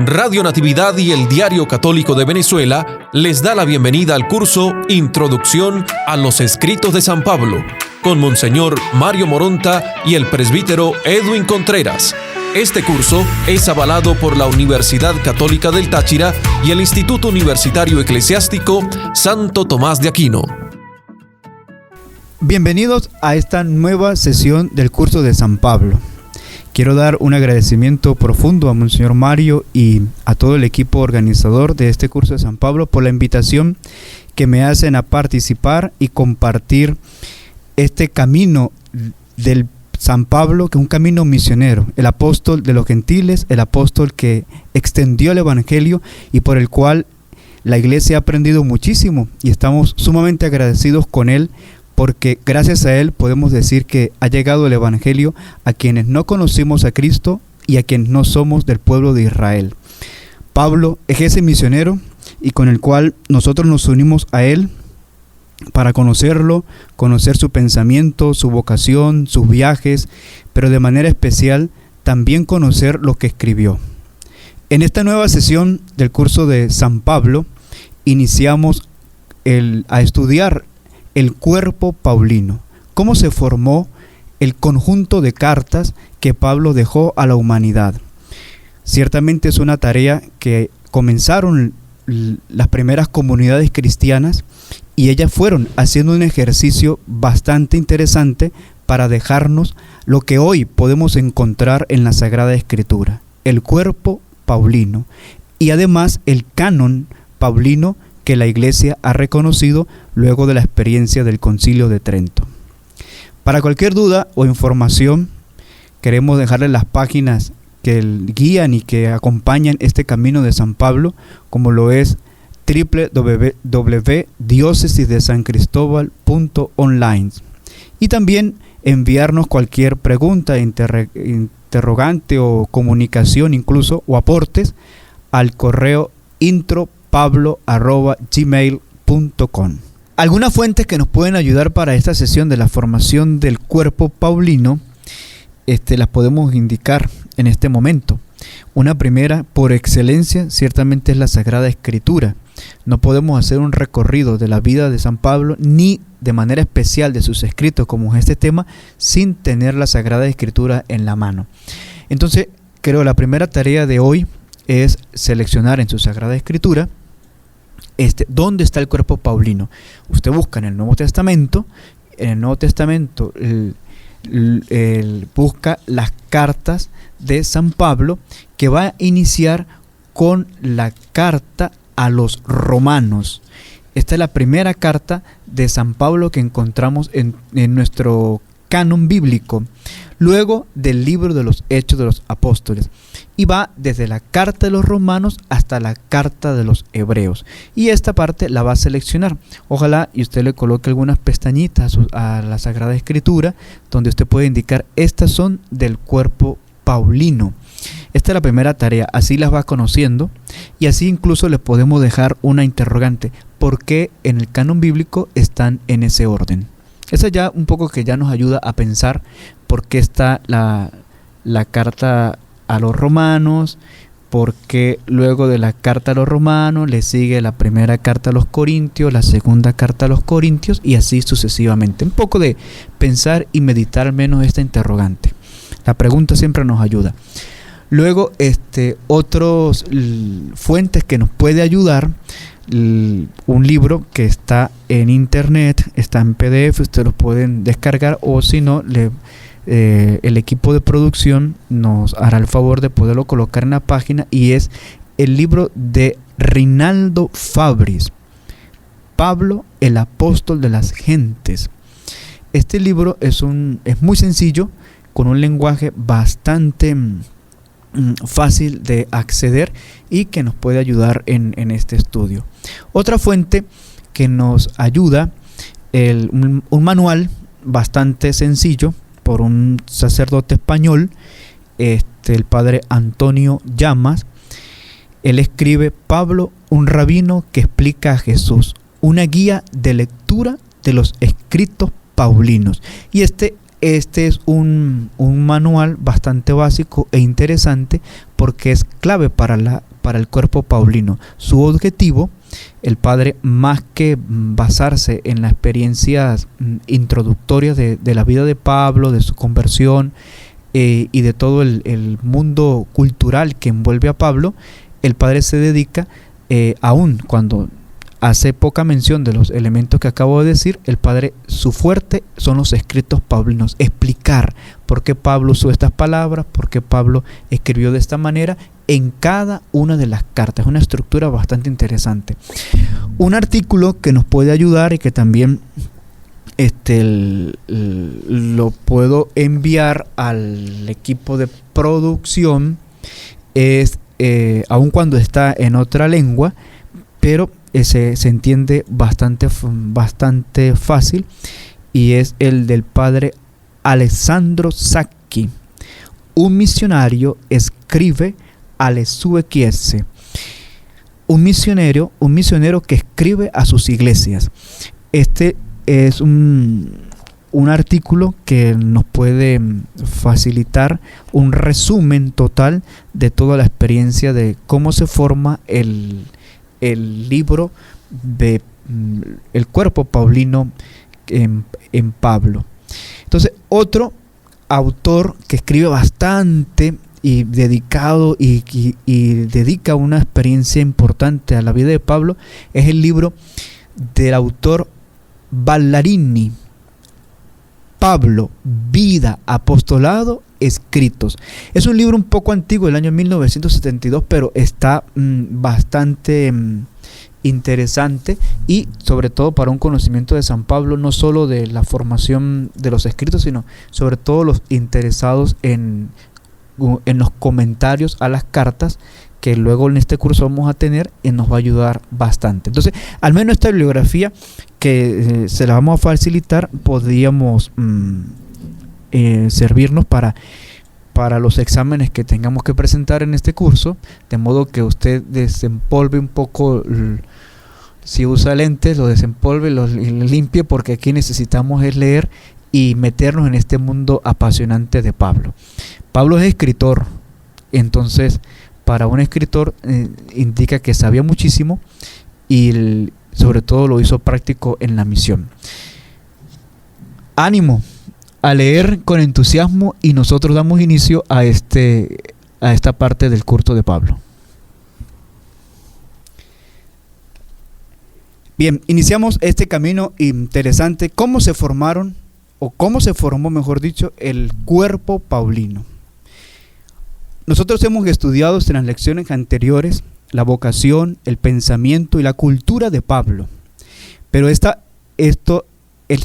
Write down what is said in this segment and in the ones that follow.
Radio Natividad y el Diario Católico de Venezuela les da la bienvenida al curso Introducción a los Escritos de San Pablo, con Monseñor Mario Moronta y el presbítero Edwin Contreras. Este curso es avalado por la Universidad Católica del Táchira y el Instituto Universitario Eclesiástico Santo Tomás de Aquino. Bienvenidos a esta nueva sesión del curso de San Pablo. Quiero dar un agradecimiento profundo a Monseñor Mario y a todo el equipo organizador de este curso de San Pablo por la invitación que me hacen a participar y compartir este camino del San Pablo, que es un camino misionero, el apóstol de los gentiles, el apóstol que extendió el evangelio y por el cual la iglesia ha aprendido muchísimo y estamos sumamente agradecidos con él, porque gracias a él podemos decir que ha llegado el evangelio a quienes no conocimos a Cristo y a quienes no somos del pueblo de Israel. Pablo es ese misionero y con el cual nosotros nos unimos a él para conocerlo, conocer su pensamiento, su vocación, sus viajes, pero de manera especial también conocer lo que escribió. En esta nueva sesión del curso de San Pablo iniciamos a estudiar el cuerpo paulino, cómo se formó el conjunto de cartas que Pablo dejó a la humanidad. Ciertamente es una tarea que comenzaron las primeras comunidades cristianas y ellas fueron haciendo un ejercicio bastante interesante para dejarnos lo que hoy podemos encontrar en la Sagrada Escritura, el cuerpo paulino y además el canon paulino que la Iglesia ha reconocido luego de la experiencia del Concilio de Trento. Para cualquier duda o información, queremos dejarles las páginas que guían y que acompañan este camino de San Pablo, como lo es www.diocesisdesancristobal.online, y también enviarnos cualquier pregunta, interrogante o comunicación incluso, o aportes al correo intropablo@gmail.com. Algunas fuentes que nos pueden ayudar para esta sesión de la formación del cuerpo paulino las podemos indicar en este momento. Una primera, por excelencia, ciertamente es la Sagrada Escritura. No podemos hacer un recorrido de la vida de San Pablo, ni de manera especial de sus escritos, como es este tema, sin tener la Sagrada Escritura en la mano. Entonces, creo la primera tarea de hoy es seleccionar en su Sagrada Escritura dónde está el cuerpo paulino. Usted busca en el Nuevo Testamento, busca las cartas de San Pablo, que va a iniciar con la carta a los romanos. Esta es la primera carta de San Pablo que encontramos en nuestro canon bíblico, luego del libro de los Hechos de los Apóstoles, y va desde la carta de los romanos hasta la carta de los hebreos, y esta parte la va a seleccionar. Ojalá y usted le coloque algunas pestañitas a la Sagrada Escritura donde usted puede indicar estas son del cuerpo paulino. Esta es la primera tarea, así las va conociendo y así incluso le podemos dejar una interrogante: ¿por qué en el canon bíblico están en ese orden? Esa ya un poco que ya nos ayuda a pensar por qué está la carta a los romanos, por qué luego de la carta a los romanos le sigue la primera carta a los corintios, la segunda carta a los corintios y así sucesivamente. Un poco de pensar y meditar al menos esta interrogante. La pregunta siempre nos ayuda. Luego, otros fuentes que nos puede ayudar. Un libro que está en internet, está en PDF, ustedes lo pueden descargar, o si no, el equipo de producción nos hará el favor de poderlo colocar en la página, y es el libro de Rinaldo Fabris, Pablo, el apóstol de las gentes. Este libro es muy sencillo, con un lenguaje bastante fácil de acceder y que nos puede ayudar en este estudio. Otra fuente que nos ayuda, un manual bastante sencillo por un sacerdote español, el padre Antonio Llamas. Él escribe: Pablo, un rabino que explica a Jesús, una guía de lectura de los escritos paulinos. Y este es un manual bastante básico e interesante porque es clave para para el cuerpo paulino. Su objetivo, el padre, más que basarse en las experiencias introductorias de la vida de Pablo, de su conversión y de todo el mundo cultural que envuelve a Pablo, el padre se dedica, aún cuando hace poca mención de los elementos que acabo de decir, el padre, su fuerte son los escritos paulinos, explicar por qué Pablo usó estas palabras, por qué Pablo escribió de esta manera en cada una de las cartas. Es una estructura bastante interesante. Un artículo que nos puede ayudar y que también lo puedo enviar al equipo de producción es, aun cuando está en otra lengua, pero se entiende bastante fácil, y es el del padre Alessandro Sacchi. Un misionario escribe alle sue chiese. Un misionero que escribe a sus iglesias. Este es un artículo que nos puede facilitar un resumen total de toda la experiencia de cómo se forma el libro de el cuerpo paulino en Pablo. Entonces, otro autor que escribe bastante y dedicado y dedica una experiencia importante a la vida de Pablo es el libro del autor Ballarini, Pablo, vida, apostolado, escritos. Es un libro un poco antiguo, del año 1972, pero está bastante interesante, y sobre todo para un conocimiento de San Pablo, no solo de la formación de los escritos, sino sobre todo los interesados en los comentarios a las cartas, que luego en este curso vamos a tener, y nos va a ayudar bastante. Entonces, al menos esta bibliografía que se la vamos a facilitar, podríamos servirnos para los exámenes que tengamos que presentar en este curso, de modo que usted desempolve un poco, si usa lentes, lo desempolve, lo limpie, porque aquí necesitamos es leer y meternos en este mundo apasionante de Pablo. Pablo es escritor, entonces para un escritor indica que sabía muchísimo, y sobre todo lo hizo práctico en la misión. Ánimo a leer con entusiasmo, y nosotros damos inicio a esta parte del curso de Pablo. Bien, iniciamos este camino interesante. ¿Cómo se formó, mejor dicho, el cuerpo paulino? Nosotros hemos estudiado en las lecciones anteriores la vocación, el pensamiento y la cultura de Pablo, pero esto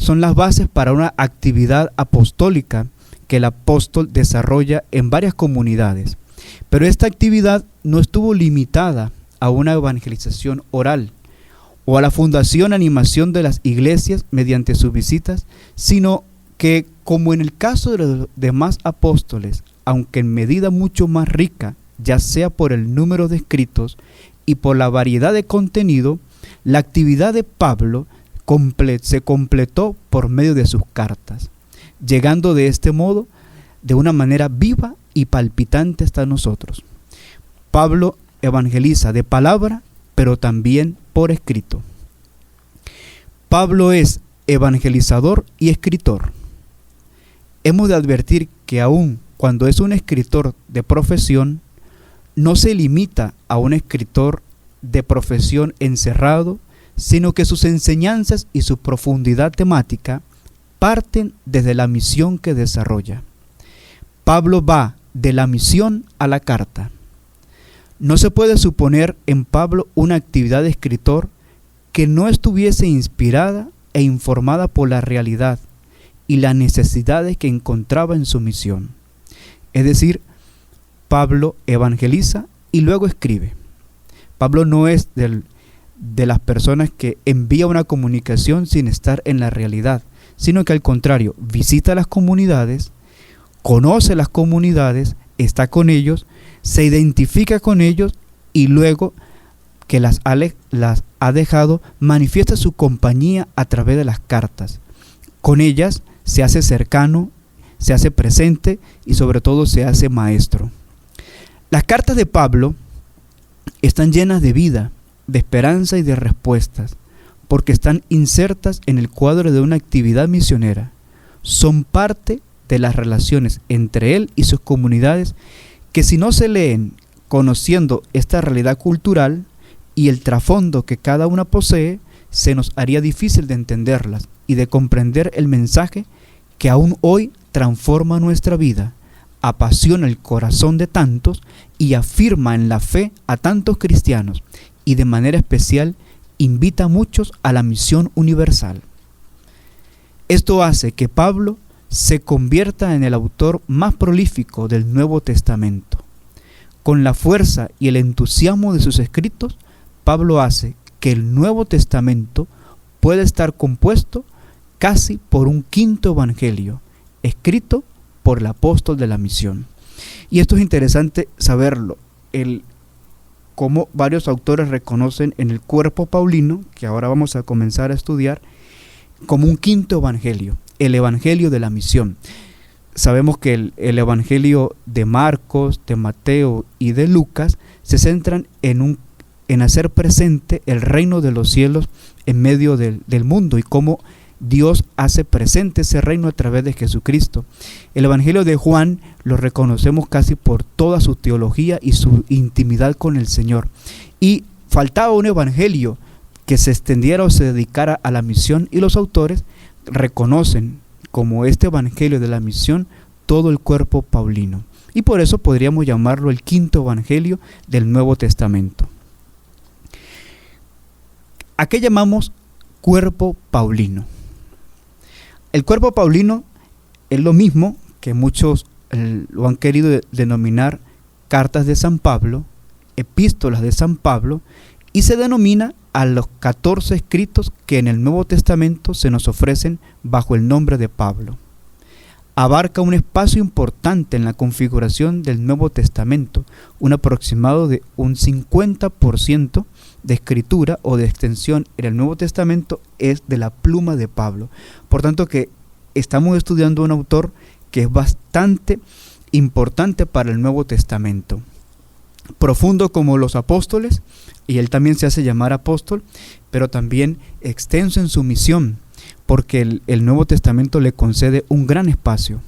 son las bases para una actividad apostólica que el apóstol desarrolla en varias comunidades. Pero esta actividad no estuvo limitada a una evangelización oral o a la fundación, animación de las iglesias mediante sus visitas, sino que, como en el caso de los demás apóstoles, aunque en medida mucho más rica, ya sea por el número de escritos y por la variedad de contenido, la actividad de Pablo se completó por medio de sus cartas, llegando de este modo de una manera viva y palpitante hasta nosotros. Pablo evangeliza de palabra, pero también por escrito. Pablo es evangelizador y escritor. Hemos de advertir que aun cuando es un escritor de profesión, no se limita a un escritor de profesión encerrado, sino que sus enseñanzas y su profundidad temática parten desde la misión que desarrolla. Pablo va de la misión a la carta. No se puede suponer en Pablo una actividad de escritor que no estuviese inspirada e informada por la realidad y las necesidades que encontraba en su misión. Es decir, Pablo evangeliza y luego escribe. Pablo no es de las personas que envía una comunicación sin estar en la realidad, sino que al contrario, visita las comunidades, conoce las comunidades, está con ellos, se identifica con ellos, y luego que las ha dejado, manifiesta su compañía a través de las cartas. Con ellas se hace cercano, se hace presente y sobre todo se hace maestro. Las cartas de Pablo están llenas de vida, de esperanza y de respuestas, porque están insertas en el cuadro de una actividad misionera. Son parte de las relaciones entre él y sus comunidades que, si no se leen conociendo esta realidad cultural y el trasfondo que cada una posee, se nos haría difícil de entenderlas y de comprender el mensaje que aún hoy transforma nuestra vida, apasiona el corazón de tantos y afirma en la fe a tantos cristianos, y de manera especial invita a muchos a la misión universal. Esto hace que Pablo se convierta en el autor más prolífico del Nuevo Testamento. Con la fuerza y el entusiasmo de sus escritos, Pablo hace que el Nuevo Testamento pueda estar compuesto casi por un quinto evangelio, escrito por el apóstol de la misión. Y esto es interesante saberlo, cómo varios autores reconocen en el cuerpo paulino, que ahora vamos a comenzar a estudiar, como un quinto evangelio, el evangelio de la misión. Sabemos que el evangelio de Marcos, de Mateo y de Lucas se centran en hacer presente el reino de los cielos en medio del mundo y cómo Dios hace presente ese reino a través de Jesucristo. El evangelio de Juan lo reconocemos casi por toda su teología y su intimidad con el Señor. Y faltaba un evangelio que se extendiera o se dedicara a la misión, y los autores reconocen como este evangelio de la misión todo el cuerpo paulino. Y por eso podríamos llamarlo el quinto evangelio del Nuevo Testamento. ¿A qué llamamos cuerpo paulino? El cuerpo paulino es lo mismo que muchos lo han querido denominar cartas de San Pablo, epístolas de San Pablo, y se denomina a los 14 escritos que en el Nuevo Testamento se nos ofrecen bajo el nombre de Pablo. Abarca un espacio importante en la configuración del Nuevo Testamento, un aproximado de un 50% de escritura o de extensión en el Nuevo Testamento es de la pluma de Pablo. Por tanto, que estamos estudiando un autor que es bastante importante para el Nuevo Testamento. Profundo como los apóstoles, y él también se hace llamar apóstol, pero también extenso en su misión, porque el Nuevo Testamento le concede un gran espacio.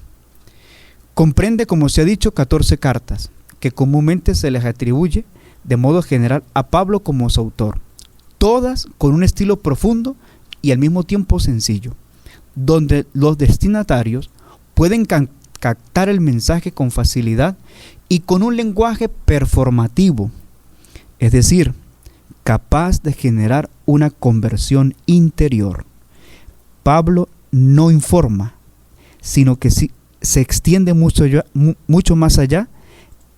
Comprende, como se ha dicho, 14 cartas, que comúnmente se les atribuye de modo general a Pablo como su autor, todas con un estilo profundo y al mismo tiempo sencillo, donde los destinatarios pueden captar el mensaje con facilidad y con un lenguaje performativo, es decir, capaz de generar una conversión interior. Pablo no informa, sino que se extiende mucho más allá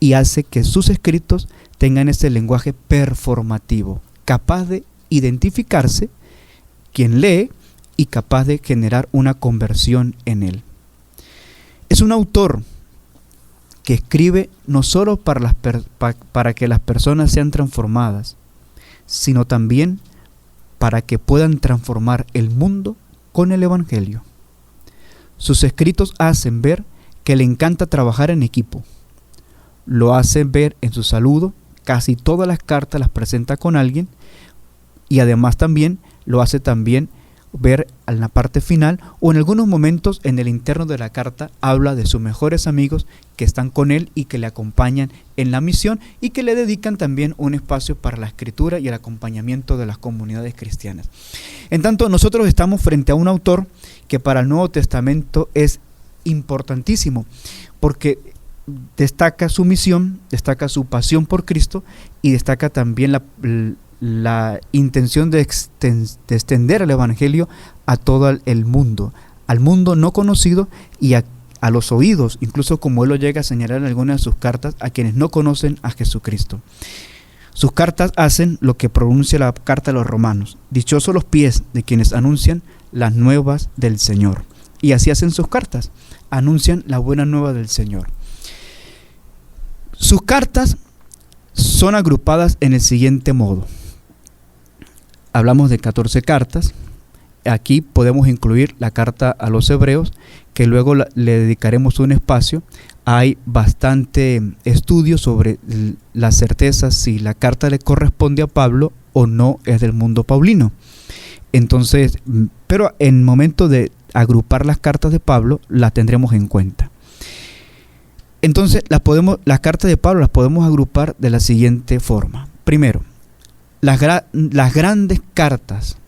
y hace que sus escritos tengan ese lenguaje performativo, capaz de identificarse quien lee y capaz de generar una conversión en él. Es un autor que escribe no solo para que las personas sean transformadas, sino también para que puedan transformar el mundo con el evangelio. Sus escritos hacen ver que le encanta trabajar en equipo. Lo hacen ver en su saludo, casi todas las cartas las presenta con alguien, y además también lo hace también ver en la parte final, o en algunos momentos en el interno de la carta habla de sus mejores amigos que están con él y que le acompañan en la misión y que le dedican también un espacio para la escritura y el acompañamiento de las comunidades cristianas. En tanto, nosotros estamos frente a un autor que para el Nuevo Testamento es importantísimo, porque destaca su misión, destaca su pasión por Cristo y destaca también la intención de extender el evangelio a todo el mundo, al mundo no conocido y a los oídos, incluso como él lo llega a señalar en algunas de sus cartas, a quienes no conocen a Jesucristo. Sus cartas hacen lo que pronuncia la carta a los romanos: dichosos los pies de quienes anuncian las nuevas del Señor. Y así hacen sus cartas, anuncian la buena nueva del Señor. Sus cartas son agrupadas en el siguiente modo. Hablamos de 14 cartas. aquí podemos incluir la carta a los hebreos, que luego le dedicaremos un espacio. Hay bastante estudio sobre la certeza si la carta le corresponde a Pablo o no es del mundo paulino. Entonces, pero en el momento de agrupar las cartas de Pablo, las tendremos en cuenta. Entonces, las cartas de Pablo las podemos agrupar de la siguiente forma. Primero, las grandes cartas.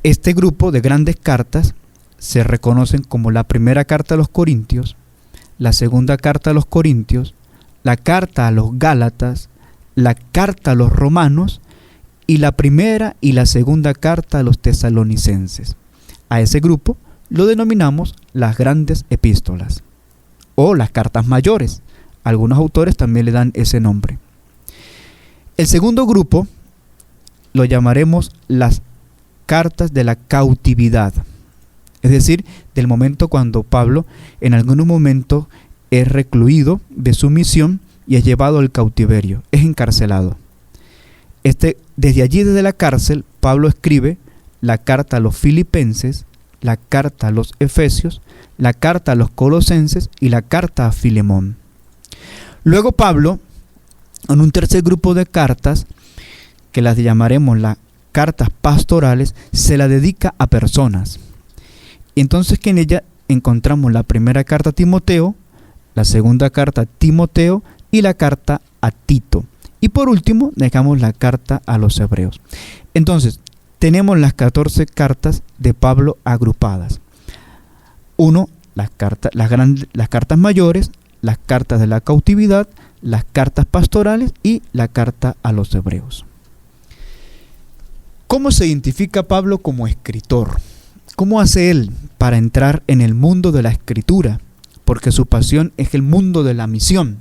Este grupo de grandes cartas se reconocen como la primera carta a los Corintios, la segunda carta a los Corintios, la carta a los Gálatas, la carta a los Romanos y la primera y la segunda carta a los Tesalonicenses. A ese grupo lo denominamos las grandes epístolas o las cartas mayores. Algunos autores también le dan ese nombre. El segundo grupo lo llamaremos las cartas de la cautividad, es decir, del momento cuando Pablo en algún momento es recluido de su misión y es llevado al cautiverio, es encarcelado. Desde allí, desde la cárcel, Pablo escribe la carta a los Filipenses, la carta a los Efesios, la carta a los Colosenses y la carta a Filemón. Luego Pablo, en un tercer grupo de cartas, que las llamaremos las cartas pastorales, se la dedica a personas. Y entonces que en ella encontramos la primera carta a Timoteo, la segunda carta a Timoteo y la carta a Tito. Y por último dejamos la carta a los hebreos. Entonces tenemos las 14 cartas de Pablo agrupadas. Las cartas mayores, las cartas de la cautividad, las cartas pastorales y la carta a los hebreos. ¿Cómo se identifica Pablo como escritor? ¿Cómo hace él para entrar en el mundo de la escritura? Porque su pasión es el mundo de la misión.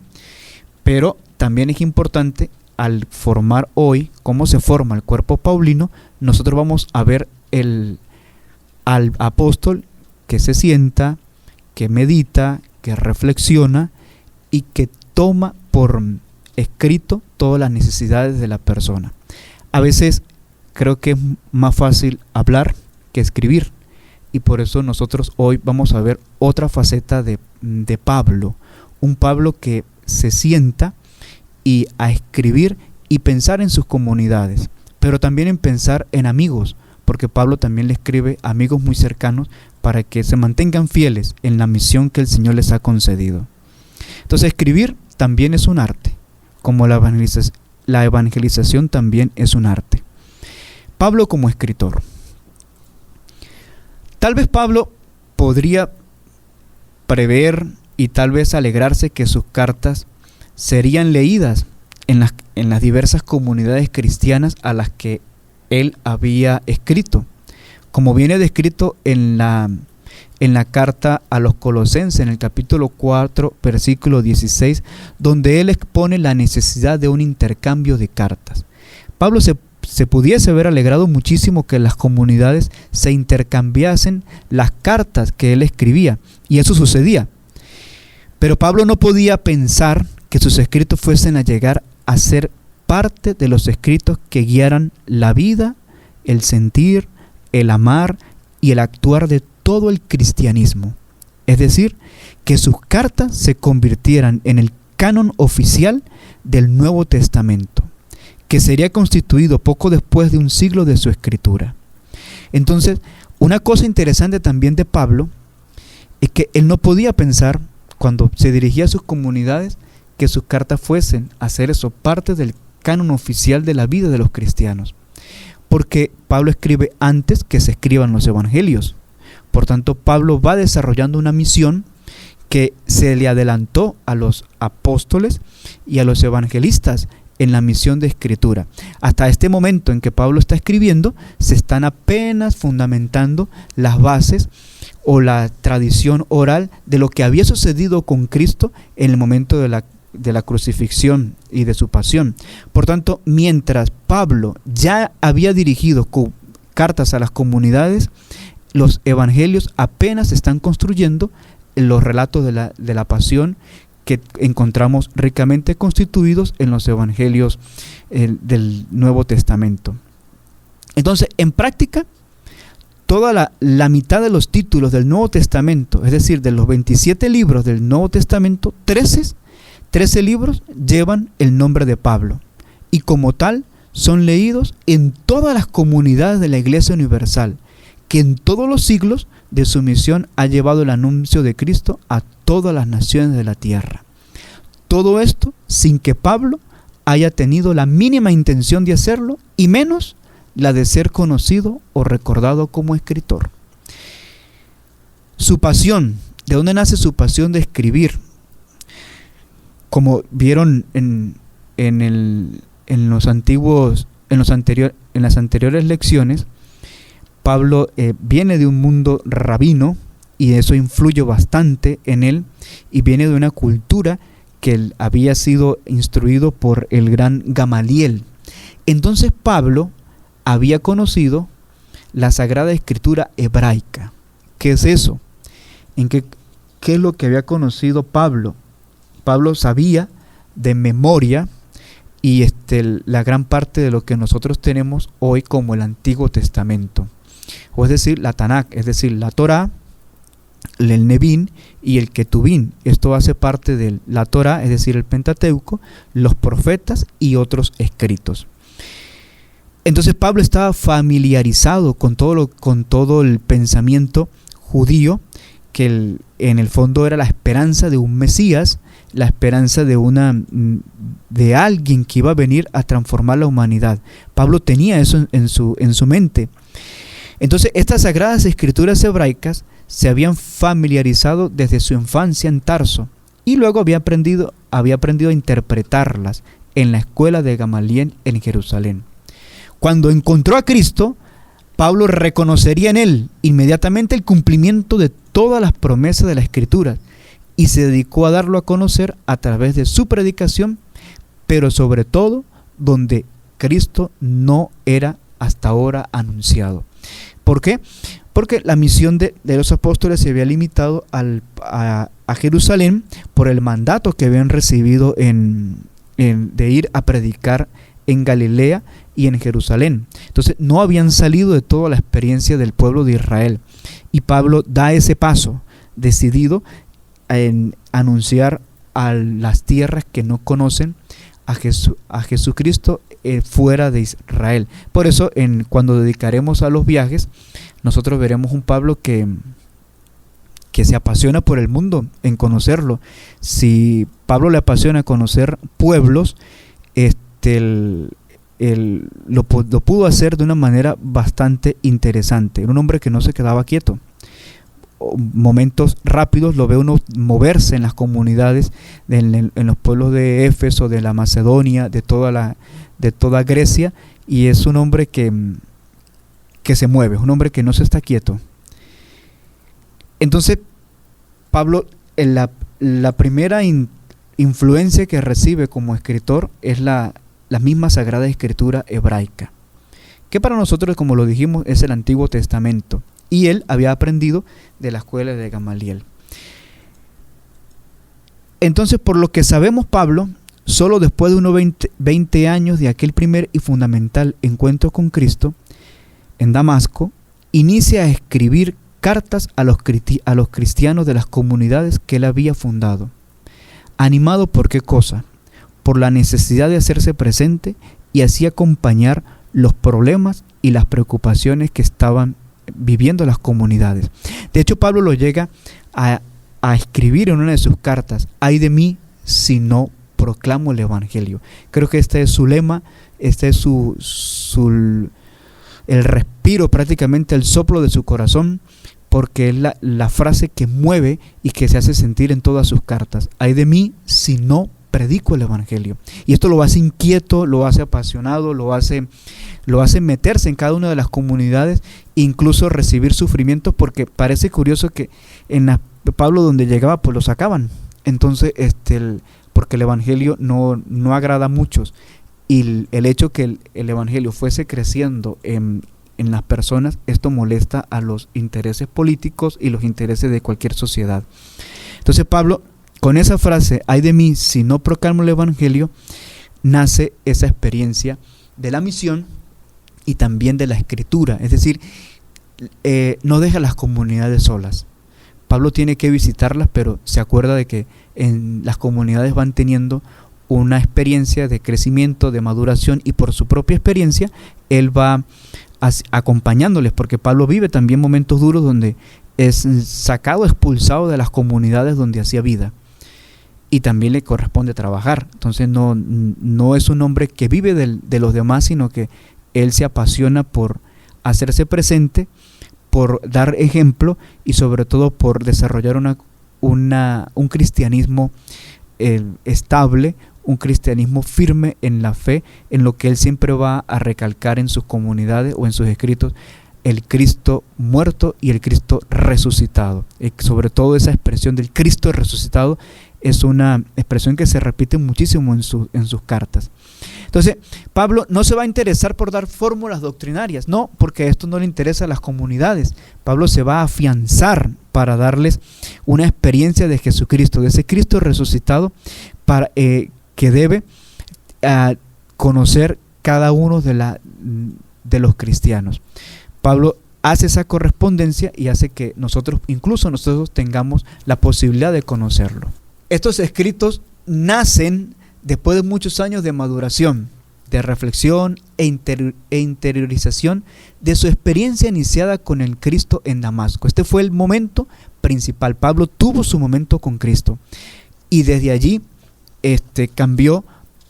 Pero también es importante, al formar hoy cómo se forma el cuerpo paulino, nosotros vamos a ver al apóstol que se sienta, que medita, que reflexiona y que toma por escrito todas las necesidades de la persona. A veces creo que es más fácil hablar que escribir, y por eso nosotros hoy vamos a ver otra faceta de Pablo, un Pablo que se sienta y a escribir y pensar en sus comunidades, pero también en pensar en amigos, porque Pablo también le escribe a amigos muy cercanos para que se mantengan fieles en la misión que el Señor les ha concedido. Entonces, escribir también es un arte, como la evangelización también es un arte. Pablo como escritor. Tal vez Pablo podría prever y tal vez alegrarse que sus cartas serían leídas en las diversas comunidades cristianas a las que él había escrito, como viene descrito en la carta a los Colosenses, en el capítulo 4, versículo 16, donde él expone la necesidad de un intercambio de cartas. Pablo se pudiese haber alegrado muchísimo que las comunidades se intercambiasen las cartas que él escribía, y eso sucedía. Pero Pablo no podía pensar que sus escritos fuesen a llegar a ser parte de los escritos que guiaran la vida, el sentir, el amar y el actuar de todo el cristianismo. Es decir, que sus cartas se convirtieran en el canon oficial del Nuevo Testamento, que sería constituido poco después de un siglo de su escritura. Entonces, una cosa interesante también de Pablo es que él no podía pensar, cuando se dirigía a sus comunidades, que sus cartas fuesen a hacer eso parte del canon oficial de la vida de los cristianos, porque Pablo escribe antes que se escriban los evangelios. Por tanto, Pablo va desarrollando una misión que se le adelantó a los apóstoles y a los evangelistas en la misión de escritura. Hasta este momento en que Pablo está escribiendo, se están apenas fundamentando las bases o la tradición oral de lo que había sucedido con Cristo en el momento de la crucifixión y de su pasión. Por tanto, mientras Pablo ya había dirigido cartas a las comunidades, los evangelios apenas se están construyendo en los relatos de la pasión que encontramos ricamente constituidos en los evangelios del Nuevo Testamento. Entonces, en práctica, toda la mitad de los títulos del Nuevo Testamento, es decir, de los 27 libros del Nuevo Testamento, 13 libros llevan el nombre de Pablo. Y como tal, son leídos en todas las comunidades de la Iglesia Universal, que en todos los siglos de su misión ha llevado el anuncio de Cristo a todas las naciones de la tierra. Todo esto sin que Pablo haya tenido la mínima intención de hacerlo, y menos la de ser conocido o recordado como escritor. Su pasión, ¿de dónde nace su pasión de escribir? Como vieron en las anteriores lecciones, Pablo viene de un mundo rabino, y eso influye bastante en él, y viene de una cultura que él había sido instruido por el gran Gamaliel. Entonces Pablo había conocido la Sagrada Escritura hebraica. ¿Qué es eso? ¿Qué es lo que había conocido Pablo? Pablo sabía de memoria y la gran parte de lo que nosotros tenemos hoy como el Antiguo Testamento, o es decir, la Tanakh, es decir, la Torá, el Nevín y el Ketubín. Esto hace parte de la Torá, es decir, el Pentateuco, los profetas y otros escritos. Entonces Pablo estaba familiarizado con todo el pensamiento judío, que en el fondo era la esperanza de un Mesías, la esperanza de alguien que iba a venir a transformar la humanidad. Pablo tenía eso en su mente. Entonces estas sagradas escrituras hebraicas se habían familiarizado desde su infancia en Tarso, y luego había aprendido a interpretarlas en la escuela de Gamaliel en Jerusalén. Cuando encontró a Cristo, Pablo reconocería en él inmediatamente el cumplimiento de todas las promesas de la Escritura, y se dedicó a darlo a conocer a través de su predicación, pero sobre todo donde Cristo no era hasta ahora anunciado. ¿Por qué? Porque la misión de los apóstoles se había limitado a Jerusalén por el mandato que habían recibido de ir a predicar en Galilea y en Jerusalén. Entonces no habían salido de toda la experiencia del pueblo de Israel. Y Pablo da ese paso decidido en anunciar a las tierras que no conocen a Jesucristo fuera de Israel. Por eso cuando dedicaremos a los viajes, nosotros veremos un Pablo que se apasiona por el mundo, en conocerlo. Si Pablo le apasiona conocer pueblos, lo pudo hacer de una manera bastante interesante. Era un hombre que no se quedaba quieto. Momentos rápidos lo ve uno moverse en las comunidades, en los pueblos de Éfeso, de la Macedonia, de toda Grecia, y es un hombre que se mueve, es un hombre que no se está quieto. Entonces Pablo, la primera influencia que recibe como escritor es la misma Sagrada Escritura hebraica, que para nosotros, como lo dijimos, es el Antiguo Testamento, y él había aprendido de la escuela de Gamaliel. Entonces, por lo que sabemos, Pablo, solo después de unos 20 años de aquel primer y fundamental encuentro con Cristo en Damasco, inicia a escribir cartas a los cristianos de las comunidades que él había fundado. ¿Animado por qué cosa? Por la necesidad de hacerse presente y así acompañar los problemas y las preocupaciones que estaban viviendo las comunidades. De hecho, Pablo lo llega a escribir en una de sus cartas: ay de mí si no proclamo el Evangelio. Creo que este es su lema, este es el respiro, prácticamente el soplo de su corazón, porque es la frase que mueve y que se hace sentir en todas sus cartas: ay de mí si no predico el Evangelio. Y esto lo hace inquieto, lo hace apasionado, lo hace meterse en cada una de las comunidades, incluso recibir sufrimientos, porque parece curioso que Pablo donde llegaba pues lo sacaban. Entonces porque el Evangelio no agrada a muchos, y el hecho que el Evangelio fuese creciendo en las personas, esto molesta a los intereses políticos y los intereses de cualquier sociedad. Entonces Pablo, con esa frase, ay de mí si no proclamo el Evangelio, nace esa experiencia de la misión y también de la escritura. Es decir, no deja las comunidades solas. Pablo tiene que visitarlas, pero se acuerda de que en las comunidades van teniendo una experiencia de crecimiento, de maduración, y por su propia experiencia él va acompañándoles, porque Pablo vive también momentos duros donde es sacado, expulsado de las comunidades donde hacía vida, y también le corresponde trabajar. Entonces no es un hombre que vive de los demás, sino que él se apasiona por hacerse presente, por dar ejemplo y sobre todo por desarrollar un cristianismo estable, un cristianismo firme en la fe, en lo que él siempre va a recalcar en sus comunidades o en sus escritos: el Cristo muerto y el Cristo resucitado. Sobre todo esa expresión del Cristo resucitado es una expresión que se repite muchísimo en sus cartas. Entonces, Pablo no se va a interesar por dar fórmulas doctrinarias, no, porque esto no le interesa a las comunidades. Pablo se va a afianzar para darles una experiencia de Jesucristo, de ese Cristo resucitado, para que debe conocer cada uno de los cristianos. Pablo hace esa correspondencia y hace que incluso nosotros tengamos la posibilidad de conocerlo. Estos escritos nacen después de muchos años de maduración, de reflexión e interiorización de su experiencia iniciada con el Cristo en Damasco. Este fue el momento principal. Pablo tuvo su momento con Cristo y desde allí cambió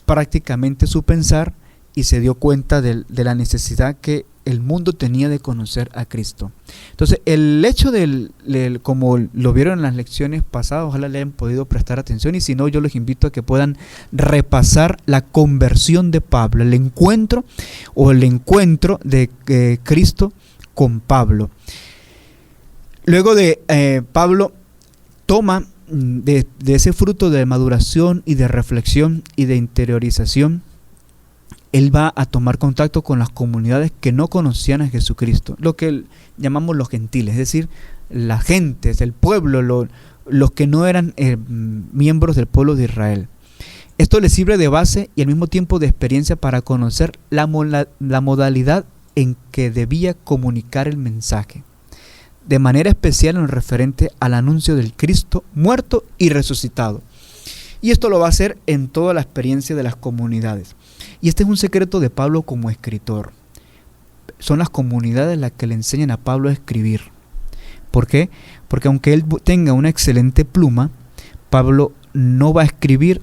prácticamente su pensar y se dio cuenta de la necesidad que el mundo tenía de conocer a Cristo. Entonces, el hecho como lo vieron en las lecciones pasadas, ojalá le hayan podido prestar atención, y si no, yo los invito a que puedan repasar la conversión de Pablo, el encuentro de Cristo con Pablo. Luego de Pablo toma de ese fruto de maduración y de reflexión y de interiorización, él va a tomar contacto con las comunidades que no conocían a Jesucristo, lo que llamamos los gentiles, es decir, las gentes, el pueblo, los que no eran miembros del pueblo de Israel. Esto les sirve de base y al mismo tiempo de experiencia para conocer la modalidad en que debía comunicar el mensaje, de manera especial en lo referente al anuncio del Cristo muerto y resucitado. Y esto lo va a hacer en toda la experiencia de las comunidades. Y este es un secreto de Pablo como escritor. Son las comunidades las que le enseñan a Pablo a escribir. ¿Por qué? Porque aunque él tenga una excelente pluma, Pablo no va a escribir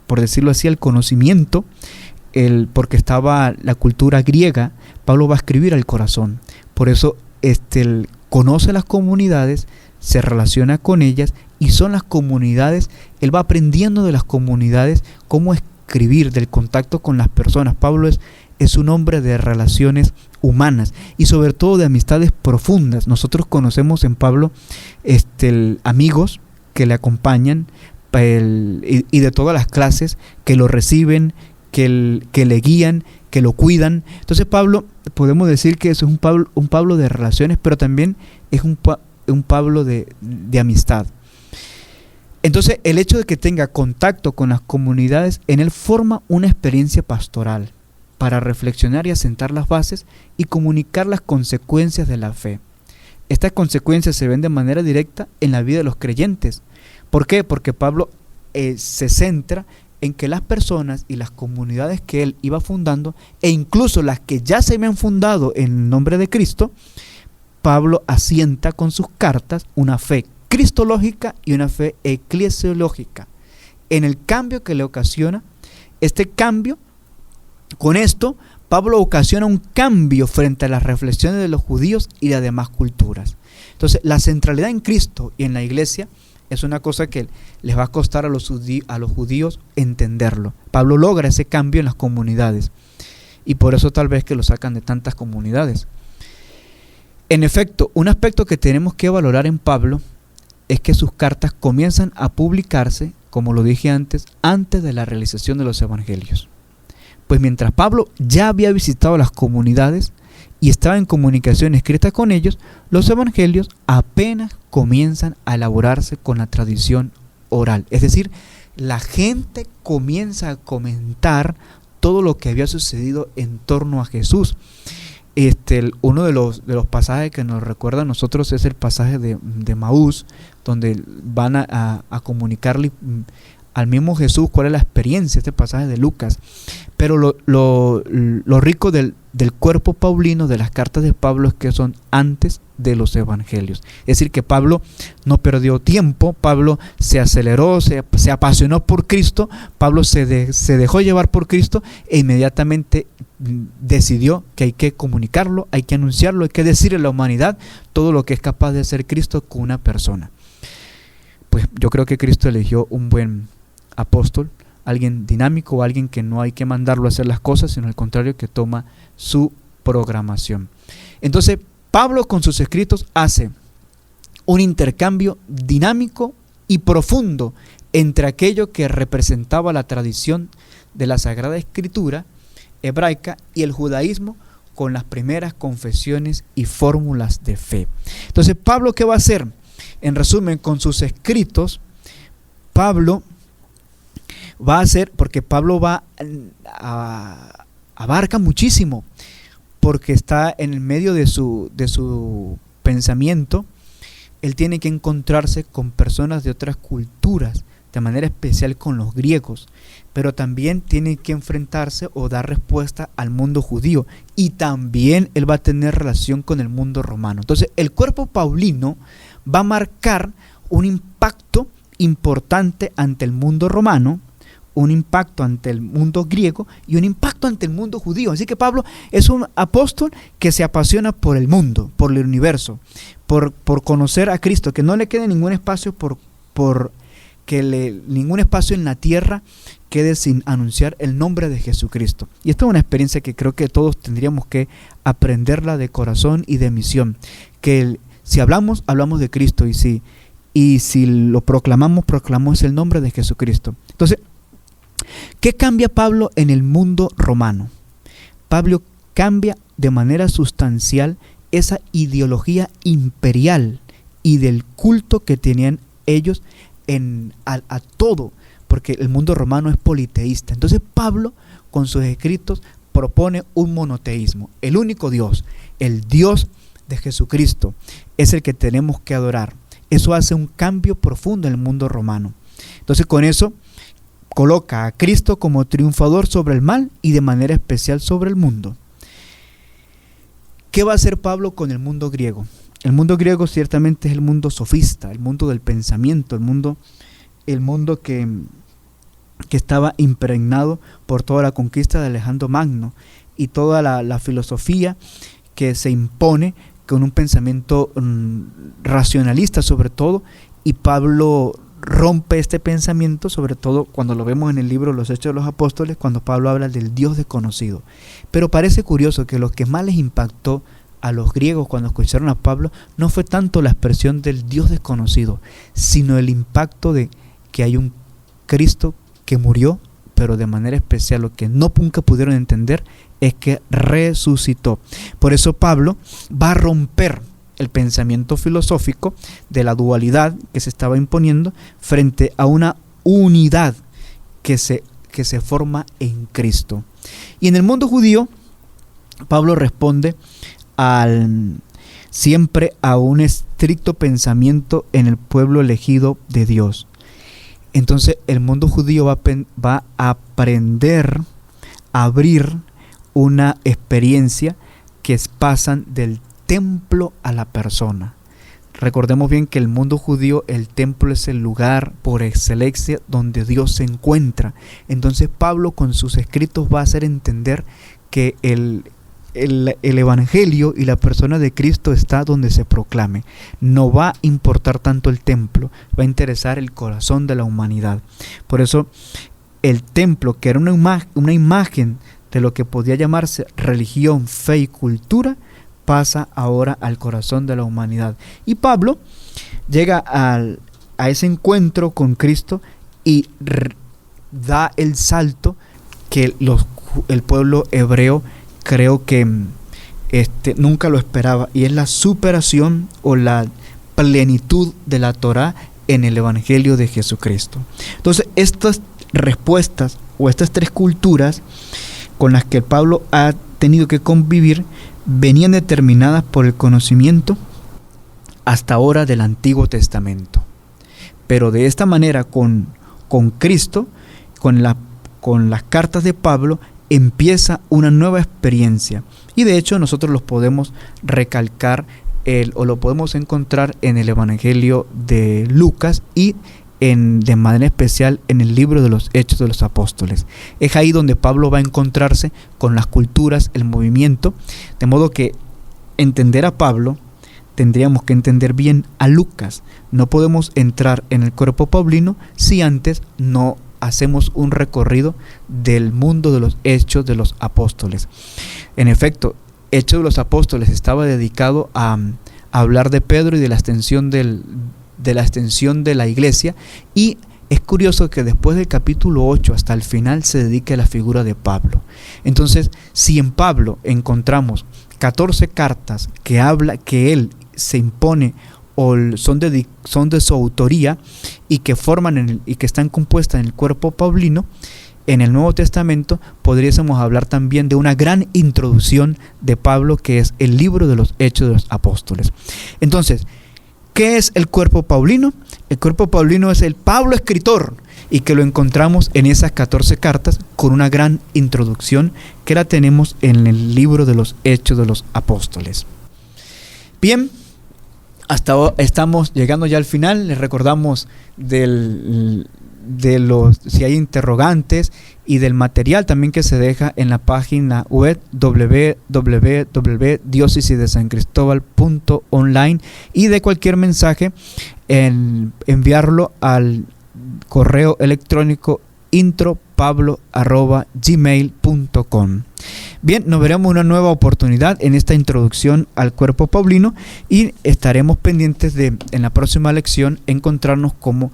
por decirlo así, al conocimiento, porque estaba la cultura griega. Pablo va a escribir al corazón. Por eso él conoce las comunidades, se relaciona con ellas, y son las comunidades, él va aprendiendo de las comunidades cómo escribir, del contacto con las personas. Pablo es un hombre de relaciones humanas y sobre todo de amistades profundas. Nosotros conocemos en Pablo amigos que le acompañan y de todas las clases, que lo reciben, que le guían, que lo cuidan. Entonces Pablo, podemos decir que es un Pablo de relaciones, pero también es un Pablo de amistad. Entonces, el hecho de que tenga contacto con las comunidades en él forma una experiencia pastoral para reflexionar y asentar las bases y comunicar las consecuencias de la fe. Estas consecuencias se ven de manera directa en la vida de los creyentes. ¿Por qué? Porque Pablo se centra en que las personas y las comunidades que él iba fundando, e incluso las que ya se habían fundado en el nombre de Cristo, Pablo asienta con sus cartas una fe cristológica y una fe eclesiológica. En el cambio que le ocasiona, con esto, Pablo ocasiona un cambio frente a las reflexiones de los judíos y de demás culturas. Entonces, la centralidad en Cristo y en la iglesia es una cosa que les va a costar a los judíos entenderlo. Pablo logra ese cambio en las comunidades y por eso tal vez que lo sacan de tantas comunidades. En efecto, un aspecto que tenemos que valorar en Pablo es que sus cartas comienzan a publicarse, como lo dije antes de la realización de los evangelios. Pues mientras Pablo ya había visitado las comunidades y estaba en comunicación escrita con ellos, los evangelios apenas comienzan a elaborarse con la tradición oral. Es decir, la gente comienza a comentar todo lo que había sucedido en torno a Jesús. Uno de los pasajes que nos recuerda a nosotros es el pasaje de Maús, donde van a comunicarle al mismo Jesús cuál es la experiencia, este pasaje de Lucas. Pero lo rico del cuerpo paulino, de las cartas de Pablo, es que son antes de los evangelios. Es decir, que Pablo no perdió tiempo, Pablo se aceleró, se apasionó por Cristo, Pablo se dejó llevar por Cristo e inmediatamente decidió que hay que comunicarlo, hay que anunciarlo, hay que decirle a la humanidad todo lo que es capaz de hacer Cristo con una persona. Pues yo creo que Cristo eligió un buen apóstol, alguien dinámico, alguien que no hay que mandarlo a hacer las cosas, sino al contrario, que toma su programación. Entonces, Pablo con sus escritos hace un intercambio dinámico y profundo entre aquello que representaba la tradición de la Sagrada Escritura hebraica y el judaísmo, con las primeras confesiones y fórmulas de fe. Entonces, Pablo, ¿qué va a hacer? En resumen, con sus escritos, Pablo va a hacer, porque Pablo abarca muchísimo, porque está en el medio de su pensamiento. Él tiene que encontrarse con personas de otras culturas, de manera especial con los griegos, pero también tiene que enfrentarse o dar respuesta al mundo judío, y también él va a tener relación con el mundo romano. Entonces, el cuerpo paulino va a marcar un impacto importante ante el mundo romano, un impacto ante el mundo griego y un impacto ante el mundo judío. Así que Pablo es un apóstol que se apasiona por el mundo, por el universo, por conocer a Cristo, que no le quede ningún espacio ningún espacio en la tierra quede sin anunciar el nombre de Jesucristo. Y esta es una experiencia que creo que todos tendríamos que aprenderla de corazón y de misión, que si hablamos de Cristo, y si lo proclamamos el nombre de Jesucristo. Entonces, ¿qué cambia Pablo en el mundo romano? Pablo cambia de manera sustancial esa ideología imperial y del culto que tenían ellos a todo, porque el mundo romano es politeísta. Entonces Pablo, con sus escritos, propone un monoteísmo. El único Dios, el Dios de Jesucristo, es el que tenemos que adorar. Eso hace un cambio profundo en el mundo romano. Entonces, con eso coloca a Cristo como triunfador sobre el mal y de manera especial sobre el mundo. ¿Qué va a hacer Pablo con el mundo griego? El mundo griego ciertamente es el mundo sofista, el mundo del pensamiento, el mundo que estaba impregnado por toda la conquista de Alejandro Magno y toda la filosofía que se impone con un pensamiento racionalista sobre todo, y Pablo rompe este pensamiento, sobre todo cuando lo vemos en el libro Los Hechos de los Apóstoles, cuando Pablo habla del Dios desconocido. Pero parece curioso que lo que más les impactó a los griegos cuando escucharon a Pablo no fue tanto la expresión del Dios desconocido, sino el impacto de que hay un Cristo que murió, pero de manera especial lo que nunca pudieron entender es que resucitó. Por eso Pablo va a romper el pensamiento filosófico de la dualidad que se estaba imponiendo frente a una unidad que se forma en Cristo. Y en el mundo judío, Pablo responde siempre a un estricto pensamiento en el pueblo elegido de Dios. Entonces el mundo judío va a aprender a abrir una experiencia que pasan del templo a la persona. Recordemos bien que el mundo judío, el templo es el lugar por excelencia donde Dios se encuentra. Entonces Pablo con sus escritos va a hacer entender que el evangelio y la persona de Cristo está donde se proclame. No va a importar tanto el templo, va a interesar el corazón de la humanidad. Por eso el templo, que era una imagen de lo que podía llamarse religión, fe y cultura, pasa ahora al corazón de la humanidad. Y Pablo llega a ese encuentro con Cristo y da el salto que el pueblo hebreo creo que nunca lo esperaba, y es la superación o la plenitud de la Torá en el Evangelio de Jesucristo. Entonces, estas respuestas o estas tres culturas con las que Pablo ha tenido que convivir venían determinadas por el conocimiento hasta ahora del Antiguo Testamento. Pero de esta manera, con Cristo, con las cartas de Pablo, empieza una nueva experiencia. Y de hecho nosotros los podemos recalcar o lo podemos encontrar en el Evangelio de Lucas y de manera especial en el libro de los Hechos de los Apóstoles. Es ahí donde Pablo va a encontrarse con las culturas, el movimiento, de modo que entender a Pablo tendríamos que entender bien a Lucas. No podemos entrar en el cuerpo paulino si antes no hacemos un recorrido del mundo de los Hechos de los Apóstoles. En efecto, Hechos de los Apóstoles estaba dedicado a hablar de Pedro y de la extensión de la iglesia, y es curioso que después del capítulo 8 hasta el final se dedique a la figura de Pablo. Entonces, si en Pablo encontramos 14 cartas que él se impone o son de su autoría y que y que están compuestas en el cuerpo paulino, en el Nuevo Testamento podríamos hablar también de una gran introducción de Pablo, que es el libro de los Hechos de los Apóstoles. Entonces, ¿qué es el cuerpo paulino? El cuerpo paulino es el Pablo escritor, y que lo encontramos en esas 14 cartas con una gran introducción que la tenemos en el libro de los Hechos de los Apóstoles. Bien, hasta ahora estamos llegando ya al final. Les recordamos si hay interrogantes y del material también que se deja en la página web www.diocesidesancristobal.online, y de cualquier mensaje enviarlo al correo electrónico intropablo@gmail.com. Bien, nos veremos una nueva oportunidad en esta introducción al cuerpo paulino, y estaremos pendientes de en la próxima lección encontrarnos cómo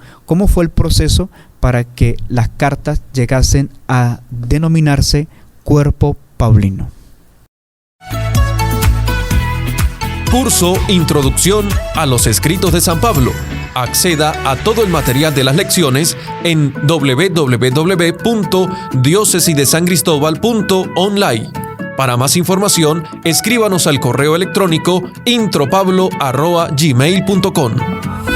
fue el proceso para que las cartas llegasen a denominarse cuerpo paulino. Curso Introducción a los Escritos de San Pablo. Acceda a todo el material de las lecciones en www.diocesidesancristobal.online. Para más información, escríbanos al correo electrónico intropablo@gmail.com.